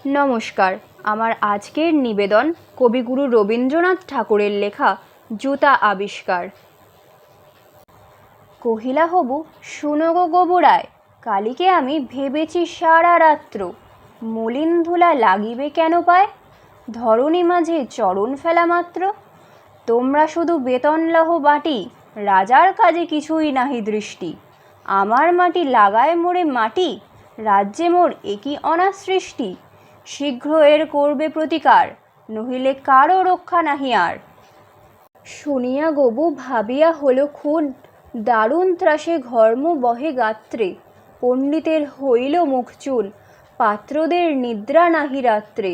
নমস্কার। আমার আজকের নিবেদন কবিগুরু রবীন্দ্রনাথ ঠাকুরের লেখা জুতা আবিষ্কার। কহিলা হবু শুনো গো গোবরায়, কালিকে আমি ভেবেছি সারা রাত্র, মলিন ধুলা লাগিবে কেন পায়, ধরণী মাঝে চরণ ফেলা মাত্র। তোমরা শুধু বেতন লহ বাটি, রাজার কাজে কিছুই নাহি দৃষ্টি। আমার মাটি লাগায় মোরে মাটি, রাজ্যে মোর একই অনাসৃষ্টি। শীঘ্র এর করবে প্রতিকার, নহিলে কারো রক্ষা নাহি আর। শুনিয়া গবু ভাবিয়া হলো খুন, দারুণ ত্রাসে ঘর্ম বহে গাত্রে। পণ্ডিতের হইল মুখ চুন, পাত্রদের নিদ্রা নাহি রাত্রে।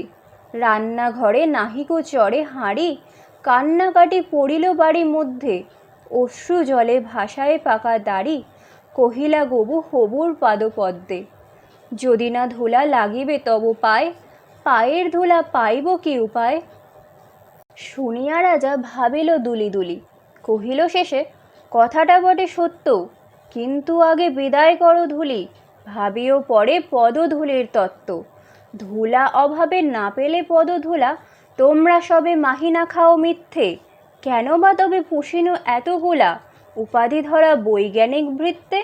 রান্নাঘরে নাহিকো চড়ে হাঁড়ি, কান্নাকাটি পড়িল বাড়ি মধ্যে। অশ্রু জলে ভাসায় পাকা দাড়ি, কহিলা গবু হবুর পাদপদ্মে। যদি না ধুলা লাগিবে তব পায়, পায়ের ধুলা পাইব কি উপায়। শুনিয়া রাজা ভাবিল দুলি দুলি, কহিল শেষে কথাটা বটে সত্য, কিন্তু আগে বিদায় করো ধুলি, ভাবিও পরে পদধূলির তত্ত্ব। ধুলা অভাবে না পেলে পদধূলা, তোমরা সবে মাহিনা খাও মিথ্যে। কেন বা তবে পুষিন এতগুলা, উপাধি ধরা বৈজ্ঞানিক বৃত্তে।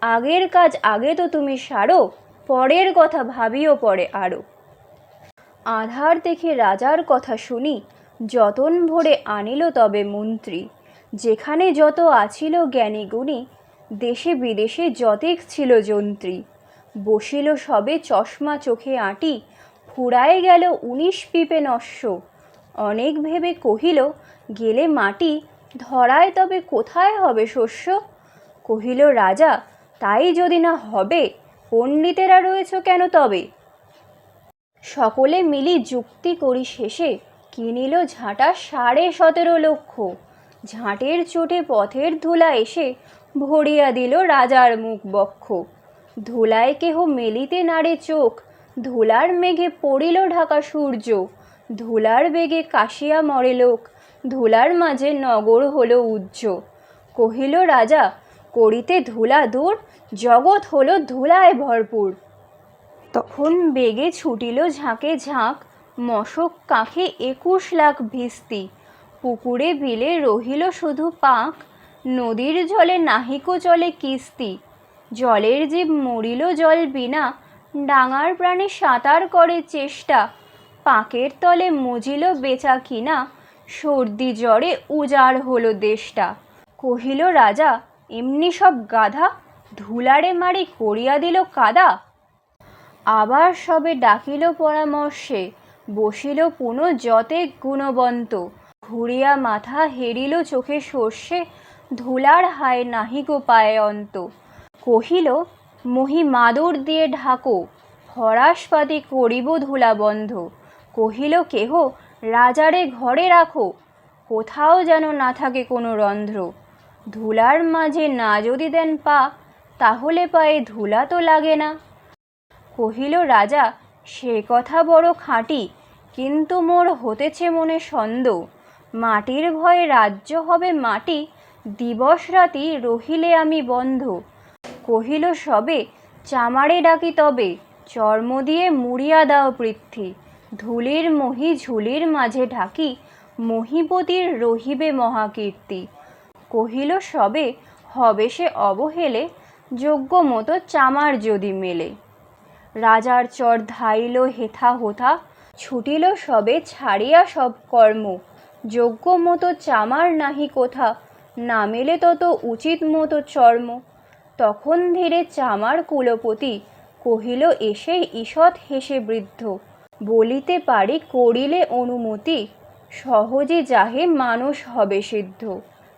আগের কাজ আগে তো তুমি সারো, পরের কথা ভাবিও পরে আরো। আধার দেখে রাজার কথা শুনি, যতন ভরে আনিল তবে মন্ত্রী। যেখানে যত আছিল জ্ঞানী গুণী, দেশে বিদেশে যতেক ছিল যন্ত্রী। বসিল সবে চশমা চোখে আঁটি, ফুরায় গেল 19 পিপে নস্য। অনেক ভেবে কহিল গেলে মাটি, ধরায় তবে কোথায় হবে শস্য। কহিল রাজা তাই যদি না হবে, পণ্ডিতেরা রয়েছ কেন তবে। সকলে মিলি যুক্তি করি শেষে, কিনিল ঝাঁটা 17.5 লক্ষ। ঝাঁটের চোটে পথের ধুলা এসে, ভরিয়া দিল রাজার মুখ বক্ষ। ধুলায় কেহ মেলিতে নাড়ে চোখ, ধুলার মেঘে পড়িল ঢাকা সূর্য। ধুলার বেগে কাশিয়া মরে লোক, ধুলার মাঝে নগর হলো উজ্জ। কহিল রাজা করিতে ধুলা দূর, জগৎ হলো ধুলায় ভরপুর। তখন বেগে ছুটিল ঝাঁকে ঝাঁক, মশক কাঁখে 21 লাখ ভিস্তি। পুকুরে বিলে রহিল শুধু পাঁক, নদীর জলে নাহিকো চলে কিস্তি। জলের জীব মরিল জল বিনা, ডাঙার প্রাণে সাঁতার করে চেষ্টা। পাঁকের তলে মজিল বেচা কিনা, সর্দি জ্বরে উজাড় হলো দেশটা। কহিল রাজা এমনি সব গাধা, ধুলারে মারি করিয়া দিল কাদা। আবার সবে ডাকিল পরামর্শে, বসিল পুনঃ যতেক গুণবন্ত। ঘুরিয়া মাথা হেরিল চোখে সর্ষে, ধুলার হায় নাহিকো পায়ে অন্ত। কহিল মহি মাদুর দিয়ে ঢাকো, ফরাসপাতি করিব ধুলা বন্ধ। কহিল কেহ রাজারে ঘরে রাখো, কোথাও যেন না থাকে কোনো রন্ধ্র। ধুলার মাঝে না যদি দেন পা, তাহলে পায়ে ধুলা তো লাগে না। কহিল রাজা সে কথা বড় খাঁটি, কিন্তু মোর হতেছে মনে সন্দেহ। মাটির ভয়ে রাজ্য হবে মাটি, দিবস রাতি রহিলে আমি বন্ধ। কহিল সবে চামারে ডাকি তবে, চর্ম দিয়ে মুড়িয়া দাও পৃথ্বী। ধুলির মহি ঝুলির মাঝে ঢাকি, মহিপতির রহিবে মহাকীর্তি। কহিল সবে হবে সে অবহেলে, যোগ্য মতো চামার যদি মেলে। রাজার চর ধাইল হেথা হোথা, ছুটিল সবে ছাড়িয়া সব কর্ম। যোগ্য মতো চামার নাহি কোথা, না মেলে তত উচিত মতো চর্ম। তখন ধীরে চামার কুলপতি, কহিল এসে ঈষৎ হেসে বৃদ্ধ। বলিতে পারি করিলে অনুমতি, সহজে যাহে মানুষ হবে সিদ্ধ।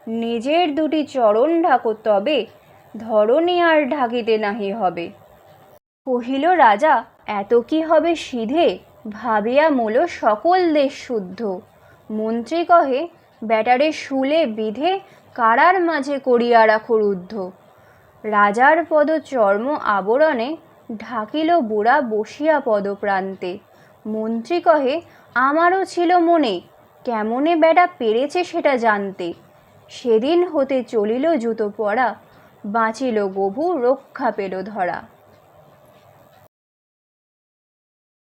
নিজের দুটি চরণ ঢাকো তবে, ধরণী আর ঢাকিতে নাহি হবে। কহিল রাজা এত কি হবে সিধে, ভাবিয়া মূল সকল দেশ শুদ্ধ। মন্ত্রী কহে ব্যাটারে শুলে বিধে, কারার মাঝে করিয়া রাখো রুদ্ধ। রাজার পদ চর্ম আবরণে, ঢাকিল বুড়া বসিয়া পদপ্রান্তে। মন্ত্রী কহে আমারও ছিল মনে, কেমনে বেটা পেরেছে সেটা জানতে। সেদিন হতে চলিল জুতো পরা, বাঁচিল গভু রক্ষা পেল ধরা।